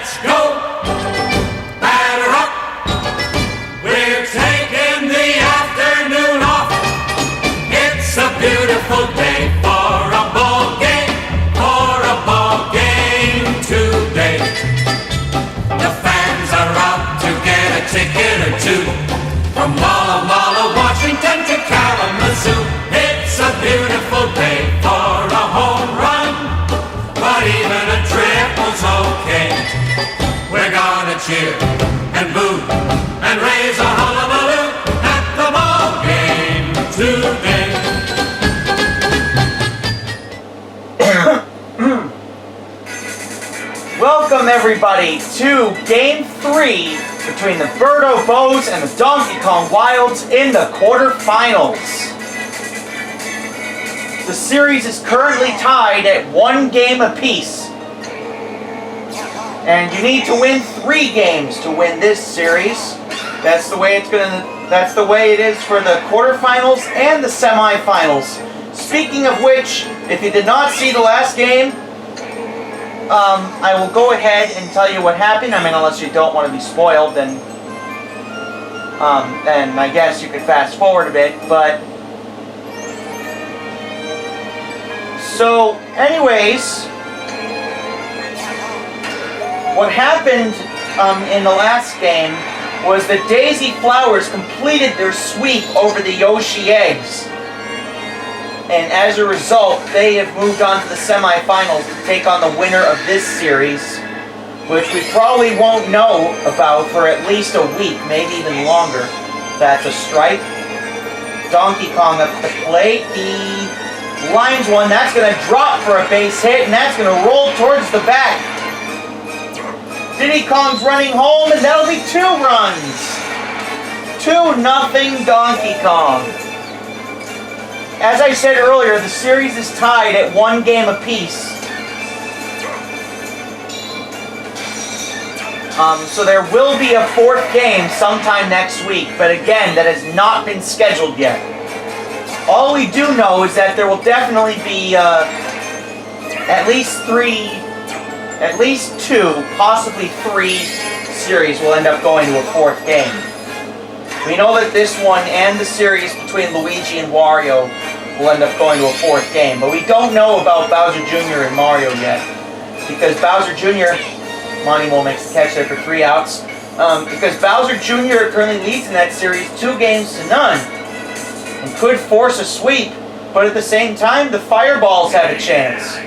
Let's go! Batter up! We're taking the afternoon off. It's a beautiful day for a ball game, today. The fans are out to get a ticket or two. From Walla Walla, Washington to Kalamazoo. It's a beautiful day for a home run, but even a triple's okay. We're gonna cheer and boo and raise a hullabaloo at the ball game today. Welcome everybody to Game 3 between the Birdo Bows and the Donkey Kong Wilds in the quarterfinals. The series is currently tied at 1 game apiece. And you need to win 3 games to win this series. That's the way it is for the quarterfinals and the semifinals. Speaking of which, if you did not see the last game, I will go ahead and tell you what happened. I mean, unless you don't want to be spoiled, then I guess you could fast forward a bit. But so, anyways, what happened in the last game was that Daisy Flowers completed their sweep over the Yoshi eggs. And as a result, they have moved on to the semifinals to take on the winner of this series, which we probably won't know about for at least a week, maybe even longer. That's a strike. Donkey Kong up the plate. He lines one. That's going to drop for a base hit, and that's going to roll towards the back. Diddy Kong's running home, and that'll be 2 runs. 2-0 Donkey Kong. As I said earlier, the series is tied at 1 game apiece. So there will be a 4th game sometime next week, but again, that has not been scheduled yet. All we do know is that there will definitely be at least 2, possibly 3 series will end up going to a 4th game. We know that this one and the series between Luigi and Wario will end up going to a 4th game, but we don't know about Bowser Jr. and Mario yet, because Bowser Jr. Monty will make the catch there for 3 outs. Because Bowser Jr. currently leads in that series 2-0 and could force a sweep, but at the same time, the Fireballs have a chance.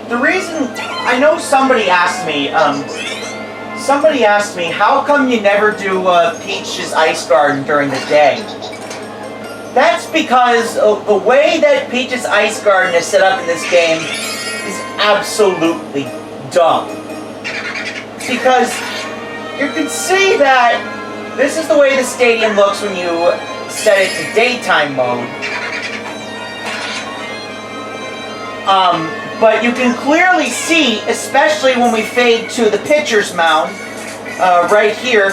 The reason, I know somebody asked me, how come you never do Peach's Ice Garden during the day? That's because the way that Peach's Ice Garden is set up in this game is absolutely dumb. Because you can see that this is the way the stadium looks when you set it to daytime mode. But you can clearly see, especially when we fade to the pitcher's mound, right here,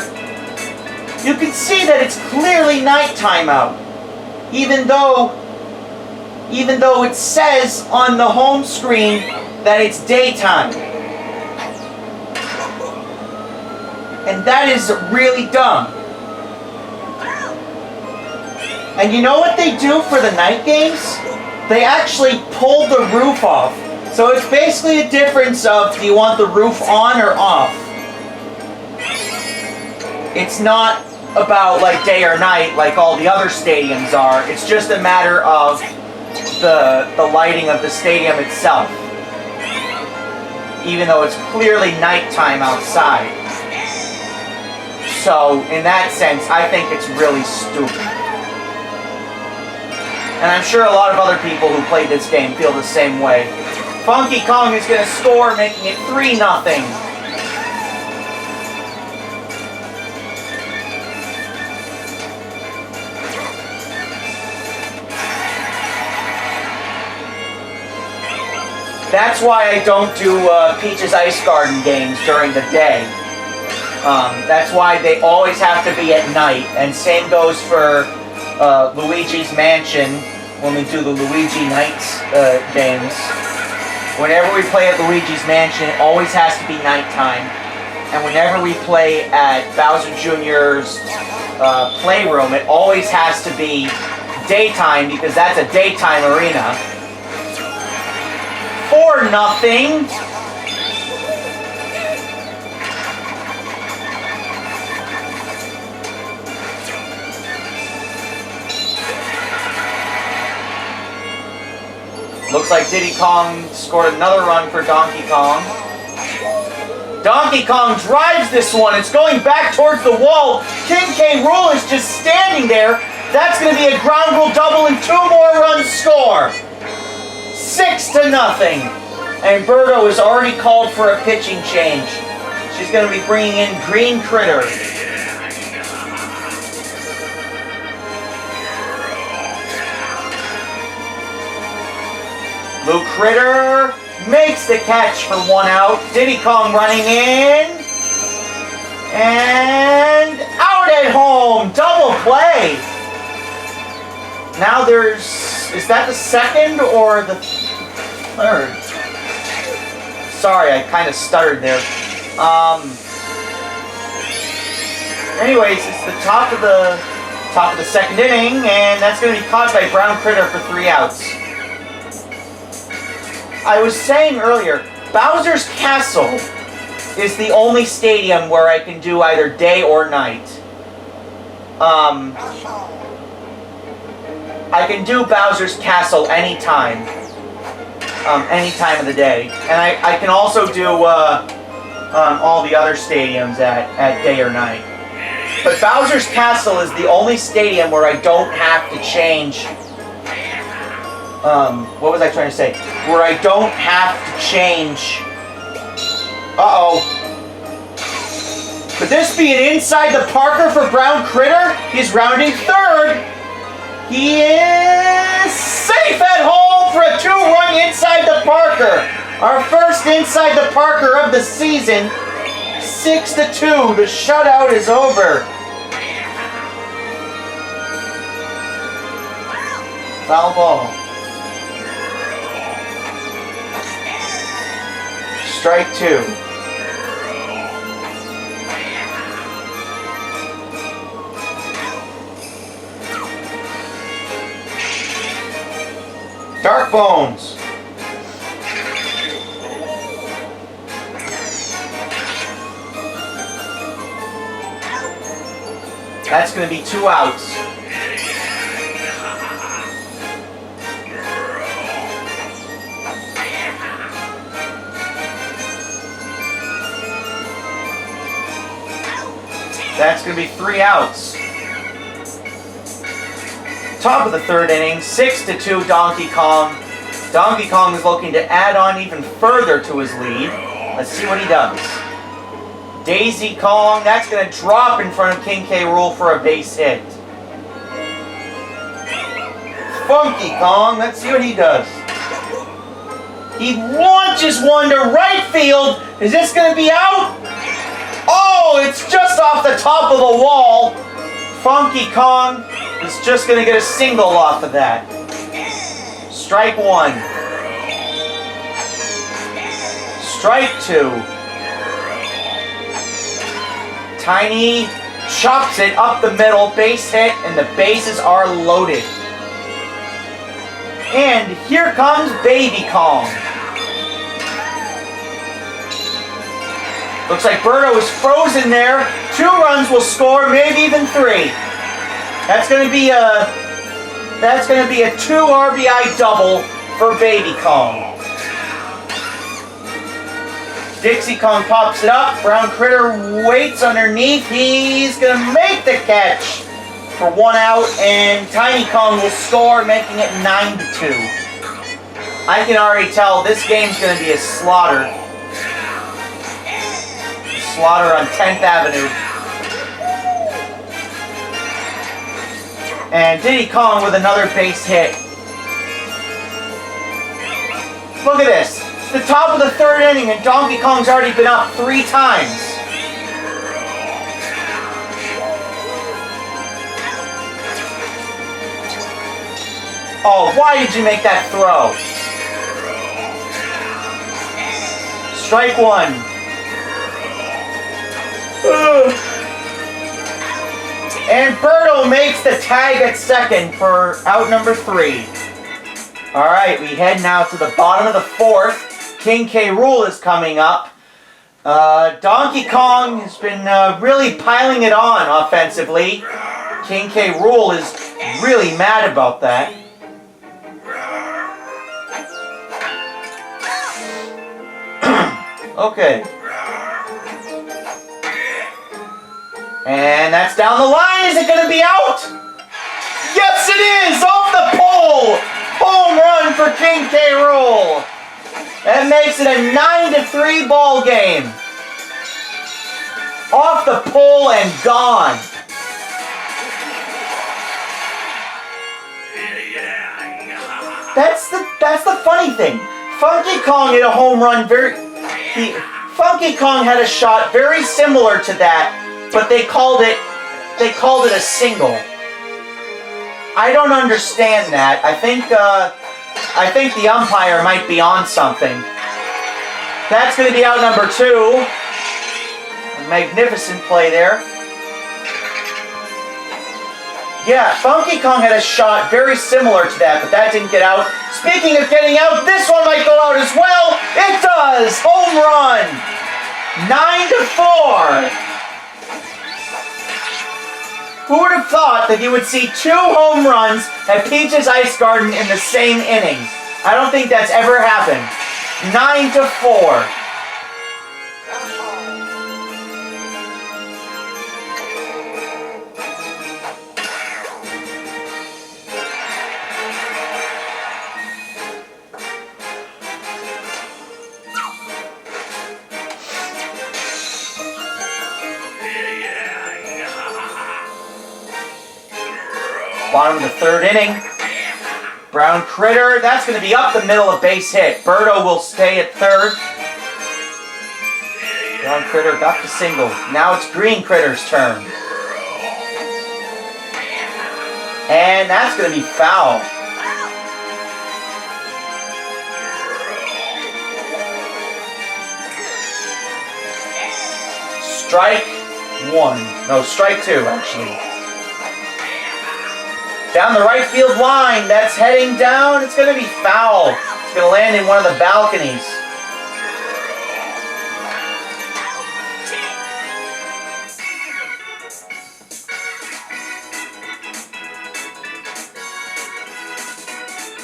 you can see that it's clearly nighttime out. Even though it says on the home screen that it's daytime. And that is really dumb. And you know what they do for the night games? They actually pulled the roof off. So it's basically a difference of, do you want the roof on or off? It's not about like day or night like all the other stadiums are. It's just a matter of the lighting of the stadium itself. Even though it's clearly nighttime outside. So, in that sense, I think it's really stupid. And I'm sure a lot of other people who played this game feel the same way. Funky Kong is going to score, making it 3-0. That's why I don't do Peach's Ice Garden games during the day. That's why they always have to be at night. And same goes for Luigi's Mansion, when we do the Luigi Nights games. Whenever we play at Luigi's Mansion, it always has to be nighttime. And whenever we play at Bowser Jr.'s playroom, it always has to be daytime because that's a daytime arena. 4-0. Looks like Diddy Kong scored another run for Donkey Kong. Donkey Kong drives this one. It's going back towards the wall. King K. Rool is just standing there. That's going to be a ground rule double and 2 more runs score. 6-0. And Birdo has already called for a pitching change. She's going to be bringing in Green Critter. Blue Critter makes the catch for 1 out. Diddy Kong running in. And out at home. Double play. Now is that the second or the third? Sorry, I kind of stuttered there. Anyways, it's the top of the second inning, and that's going to be caught by Brown Critter for 3 outs. I was saying earlier, Bowser's Castle is the only stadium where I can do either day or night. I can do Bowser's Castle anytime. Any time of the day. And I can also do all the other stadiums at day or night. But Bowser's Castle is the only stadium where I don't have to change. What was I trying to say? Where I don't have to change. Uh-oh. Could this be an inside the Parker for Brown Critter? He's rounding third. He is safe at home for a 2-run inside the Parker. Our first inside the Parker of the season. 6-2. The shutout is over. Foul ball. Strike 2. Dark Bones. That's going to be 2 outs. That's going to be 3 outs. Top of the third inning, 6-2 Donkey Kong. Donkey Kong is looking to add on even further to his lead. Let's see what he does. Daisy Kong, that's going to drop in front of King K. Rool for a base hit. Funky Kong, let's see what he does. He launches one to right field. Is this going to be out? Oh, it's just off the top of the wall. Funky Kong is just going to get a single off of that. Strike 1. Strike 2. Tiny chops it up the middle, base hit, and the bases are loaded. And here comes Baby Kong. Looks like Birdo is frozen there. 2 runs will score, maybe even 3. That's going to be a 2 RBI double for Baby Kong. Dixie Kong pops it up. Brown Critter waits underneath. He's going to make the catch for 1 out, and Tiny Kong will score, making it 9-2. I can already tell this game's going to be a slaughter. Slaughter on 10th Avenue. And Diddy Kong with another base hit. Look at this. It's the top of the third inning and Donkey Kong's already been up 3 times. Oh, why did you make that throw? Strike one. And Birdo makes the tag at second for out number 3. All right, we head now to the bottom of the 4th. King K. Rool is coming up. Donkey Kong has been really piling it on offensively. King K. Rool is really mad about that. Okay. And that's down the line. Is it going to be out? Yes, it is! Off the pole! Home run for King K. Rool. That makes it a 9-3 ball game. Off the pole and gone. That's the funny thing. Funky Kong hit a home run Funky Kong had a shot very similar to that, but they called it a single. I don't understand that. I think the umpire might be on something. That's going to be out number 2. A magnificent play there. Yeah, Funky Kong had a shot very similar to that, but that didn't get out. Speaking of getting out, this one might go out as well. It does! Home run! 9-4. Who would have thought that you would see 2 home runs at Peach's Ice Garden in the same inning? I don't think that's ever happened. 9-4. Bottom of the 3rd inning. Brown Critter, that's going to be up the middle, a base hit. Birdo will stay at 3rd. Brown Critter got the single. Now it's Green Critter's turn. And that's going to be foul. Strike 1. No, strike 2, actually. Down the right field line, that's heading down. It's going to be foul. It's going to land in one of the balconies.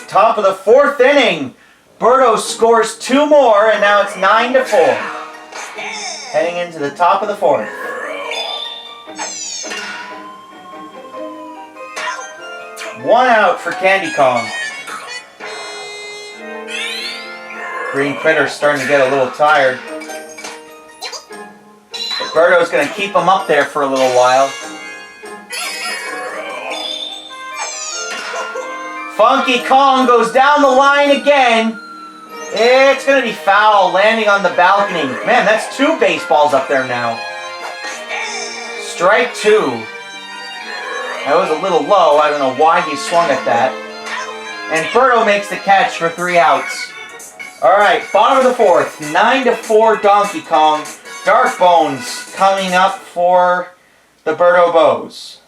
Top of the 4th inning. Birdo scores 2 more, and now it's 9-4. Heading into the top of the 4th. One out for Candy Kong. Green Critter's starting to get a little tired. But Birdo's going to keep him up there for a little while. Funky Kong goes down the line again. It's going to be foul, landing on the balcony. Man, that's 2 baseballs up there now. Strike 2. That was a little low. I don't know why he swung at that. And Birdo makes the catch for 3 outs. Alright, bottom of the 4th. 9-4 Donkey Kong. Dark Bones coming up for the Birdo Bows.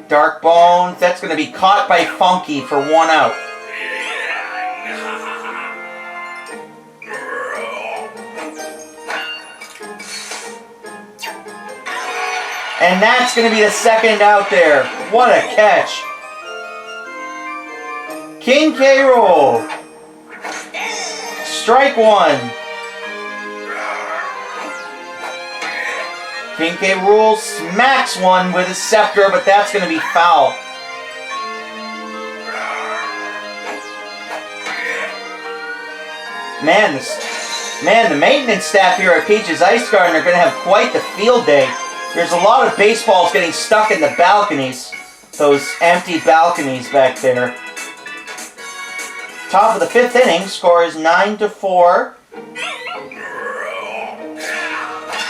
Dark Bones, that's going to be caught by Funky for 1 out. And that's going to be the 2nd out there. What a catch. King K. Rool. Strike 1. King K. Rool smacks one with his scepter, but that's going to be foul. Man, the maintenance staff here at Peach's Ice Garden are going to have quite the field day. There's a lot of baseballs getting stuck in the balconies. Those empty balconies back there. Top of the 5th inning, score is 9-4.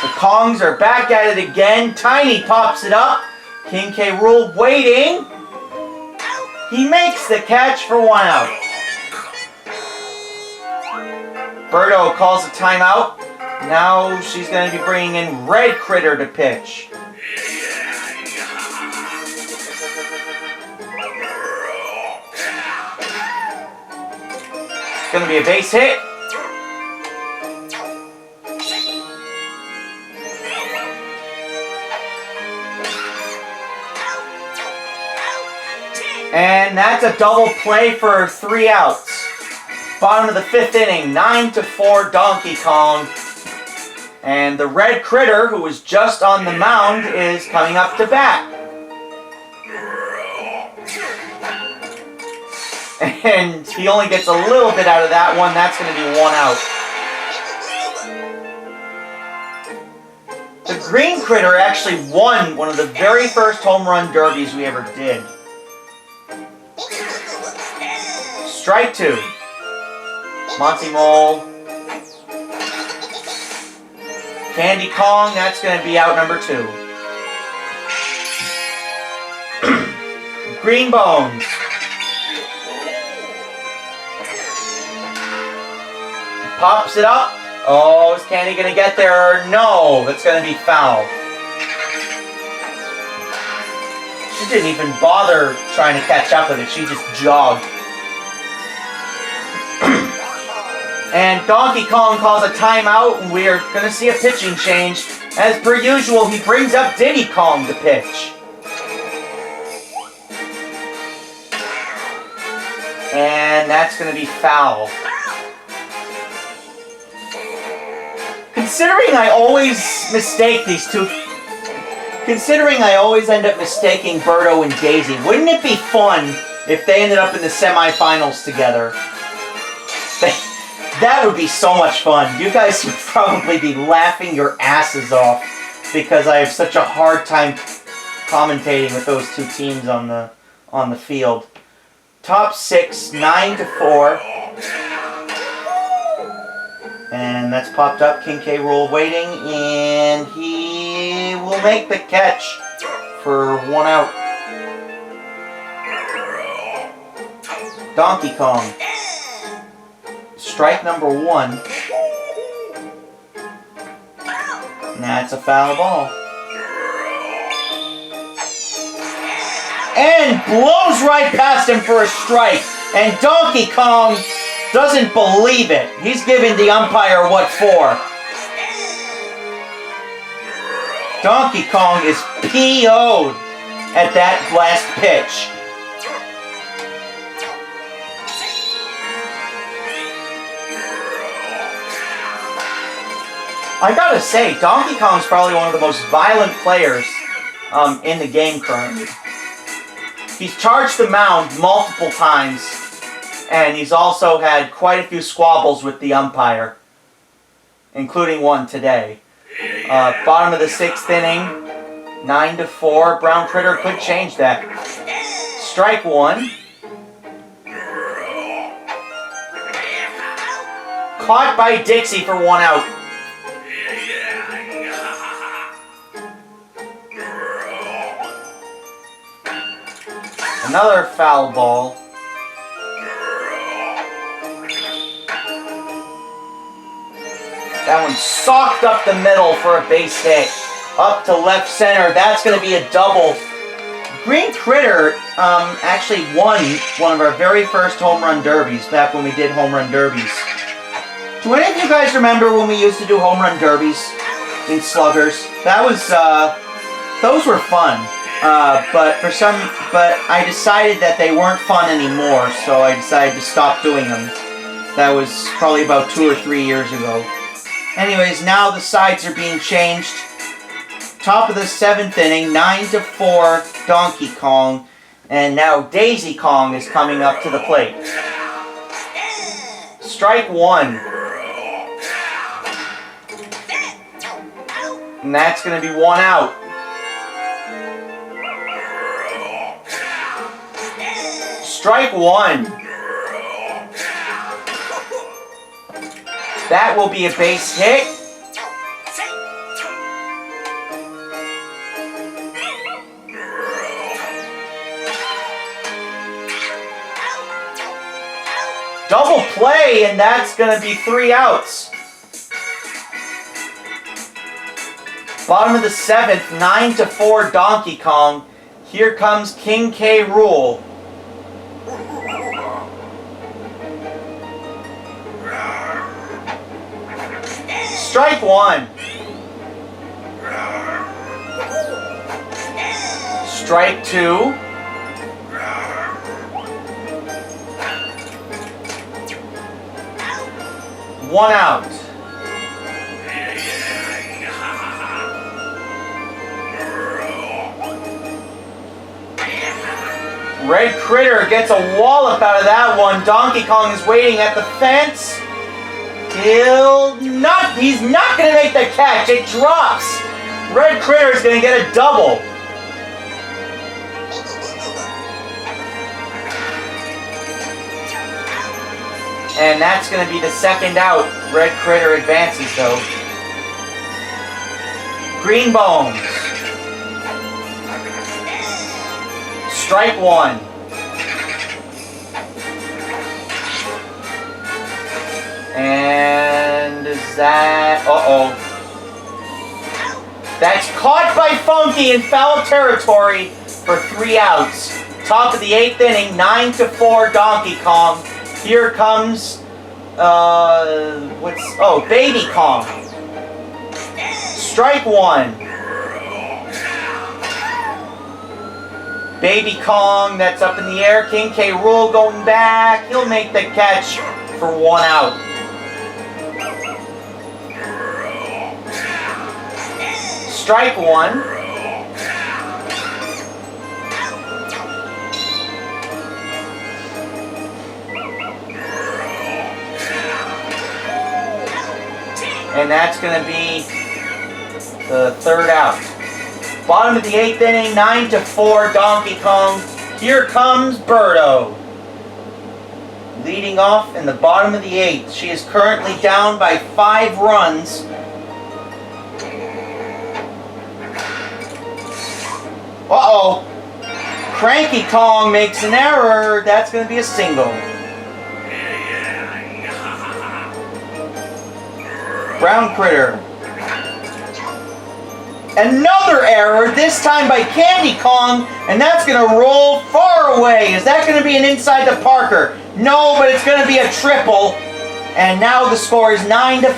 The Kongs are back at it again. Tiny pops it up. King K. Rool waiting. He makes the catch for 1 out. Birdo calls a timeout. Now she's going to be bringing in Red Critter to pitch. It's going to be a base hit. And that's a double play for 3 outs. Bottom of the 5th inning, 9-4 Donkey Kong. And the Red Critter, who was just on the mound, is coming up to bat. And he only gets a little bit out of that one. That's going to be 1 out. The Green Critter actually won one of the very first home run derbies we ever did. Strike 2. Monty Mole. Candy Kong, that's going to be out number 2. Green Bones. Pops it up. Oh, is Candy going to get there? No, that's going to be foul. She didn't even bother trying to catch up with it. She just jogged. And Donkey Kong calls a timeout, and we are going to see a pitching change. As per usual, he brings up Diddy Kong to pitch. And that's going to be foul. Considering I always mistake these two... Considering I always end up mistaking Birdo and Daisy, wouldn't it be fun if they ended up in the semifinals together? That would be so much fun. You guys would probably be laughing your asses off because I have such a hard time commentating with those two teams on the field. Top 6, 9-4. And that's popped up. King K. Rool waiting, and he will make the catch for 1 out. Donkey Kong. Strike number 1. That's a foul ball. And blows right past him for a strike. And Donkey Kong doesn't believe it. He's giving the umpire what for. Donkey Kong is PO'd at that last pitch. I gotta say, Donkey Kong's probably one of the most violent players in the game currently. He's charged the mound multiple times, and he's also had quite a few squabbles with the umpire, including one today. Bottom of the 6th inning, 9-4. Brown Critter could change that. Strike 1. Caught by Dixie for 1 out. Another foul ball. That one socked up the middle for a base hit. Up to left center. That's going to be a double. Green Critter actually won one of our very first home run derbies back when we did home run derbies. Do any of you guys remember when we used to do home run derbies in Sluggers? That was, those were fun. But I decided that they weren't fun anymore, so I decided to stop doing them. That was probably about 2 or 3 years ago. Anyways, now the sides are being changed. Top of the 7th inning, 9-4 Donkey Kong, and now Daisy Kong is coming up to the plate. Strike 1. And that's going to be 1 out. Strike 1. That will be a base hit. Double play, and that's going to be 3 outs. Bottom of the 7th, 9-4 Donkey Kong. Here comes King K. Rool. Strike 1. Strike 2. One out. Red Critter gets a wallop out of that one. Donkey Kong is waiting at the fence. He's not going to make the catch. It drops. Red Critter is going to get a double. And that's going to be the second out. Red Critter advances though. Green Bones. Strike 1. And is that... Uh-oh. That's caught by Funky in foul territory for 3 outs. Top of the 8th inning, 9-4 Donkey Kong. Here comes... Baby Kong. Strike 1. Baby Kong, that's up in the air. King K. Rool going back. He'll make the catch for 1 out. Strike 1. And that's going to be the 3rd out. Bottom of the 8th inning, 9-4 Donkey Kong. Here comes Birdo. Leading off in the bottom of the 8th. She is currently down by 5 runs. Uh-oh. Cranky Kong makes an error. That's going to be a single. Brown Critter. Another error, this time by Candy Kong, and that's going to roll far away. Is that going to be an inside to Parker? No, but it's going to be a triple. And now the score is 9-5.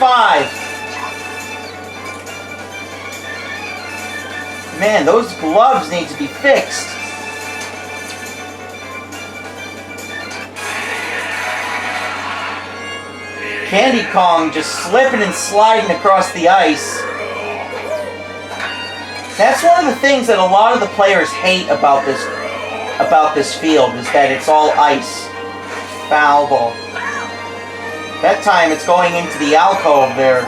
Man, those gloves need to be fixed. Candy Kong just slipping and sliding across the ice. That's one of the things that a lot of the players hate about this field, is that it's all ice. Foul ball. That time it's going into the alcove there.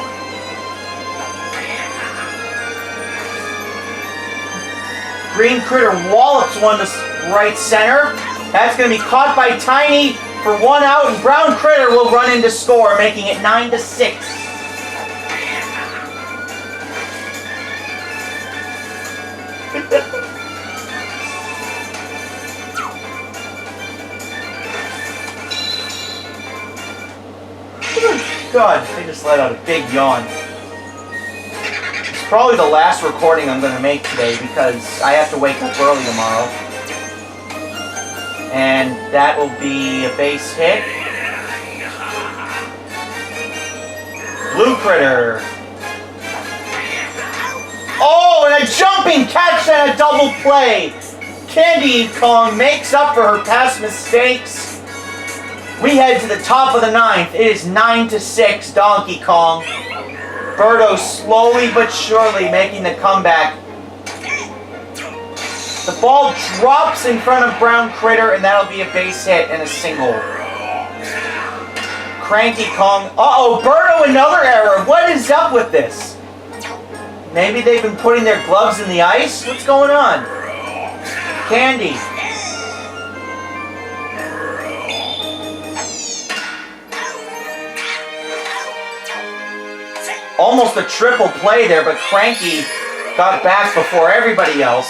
Green Critter wallops one to right center. That's going to be caught by Tiny for 1 out, and Brown Critter will run in to score, making it 9-6. God, I just let out a big yawn. It's probably the last recording I'm going to make today because I have to wake up early tomorrow. And that will be a base hit. Blue Critter. Oh, and a jumping catch and a double play. Candy Kong makes up for her past mistakes. We head to the top of the 9th. It is 9-6 Donkey Kong. Birdo slowly but surely making the comeback. The ball drops in front of Brown Critter, and that'll be a base hit and a single. Cranky Kong. Uh-oh, Birdo, another error. What is up with this? Maybe they've been putting their gloves in the ice? What's going on? Candy. Almost a triple play there, but Cranky got back before everybody else.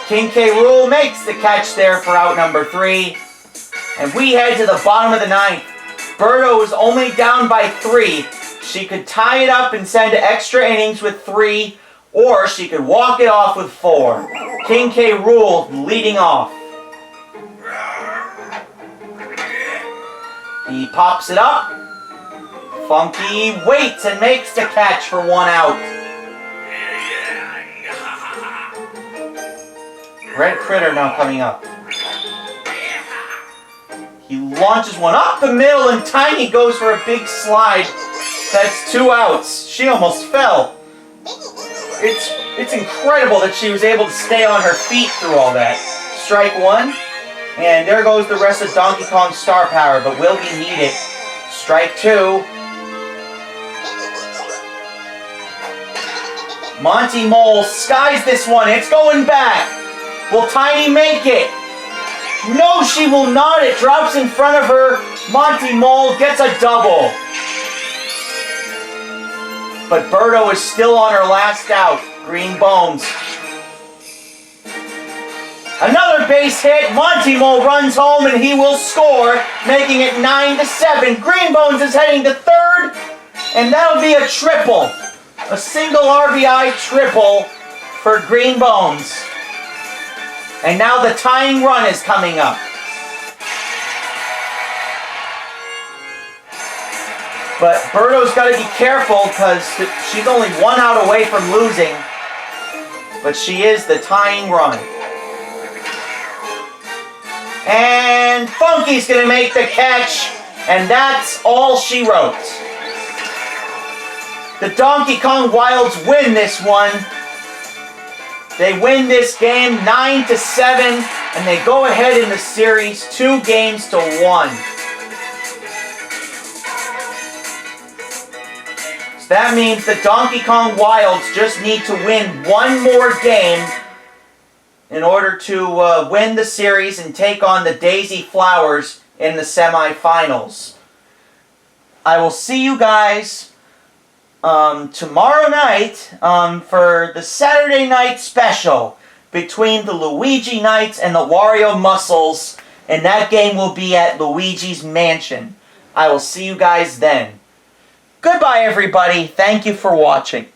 King K. Rool makes the catch there for out number 3. And we head to the bottom of the ninth. Birdo is only down by 3. She could tie it up and send to extra innings with 3, or she could walk it off with 4. King K. Rool leading off. He pops it up. Funky waits and makes the catch for 1 out. Red Critter now coming up. He launches one up the middle and Tiny goes for a big slide. That's 2 outs. She almost fell. It's incredible that she was able to stay on her feet through all that. Strike 1. And there goes the rest of Donkey Kong's star power, but will he need it? Strike 2. Monty Mole skies this one. It's going back. Will Tiny make it? No, she will not. It drops in front of her. Monty Mole gets a double. But Birdo is still on her last out. Green Bones. Another base hit. Monty Mole runs home and he will score, making it 9-7. Green Bones is heading to third, and that'll be a triple. A single RBI triple for Green Bones. And now the tying run is coming up. But Birdo's got to be careful because she's only 1 out away from losing. But she is the tying run. And Funky's going to make the catch. And that's all she wrote. The Donkey Kong Wilds win this one. They win this game 9-7, and they go ahead in the series 2-1. So that means the Donkey Kong Wilds just need to win 1 more game in order to win the series and take on the Daisy Flowers in the semifinals. I will see you guys tomorrow night for the Saturday night special between the Luigi Knights and the Wario Muscles, and that game will be at Luigi's Mansion. I will see you guys then. Goodbye, everybody. Thank you for watching.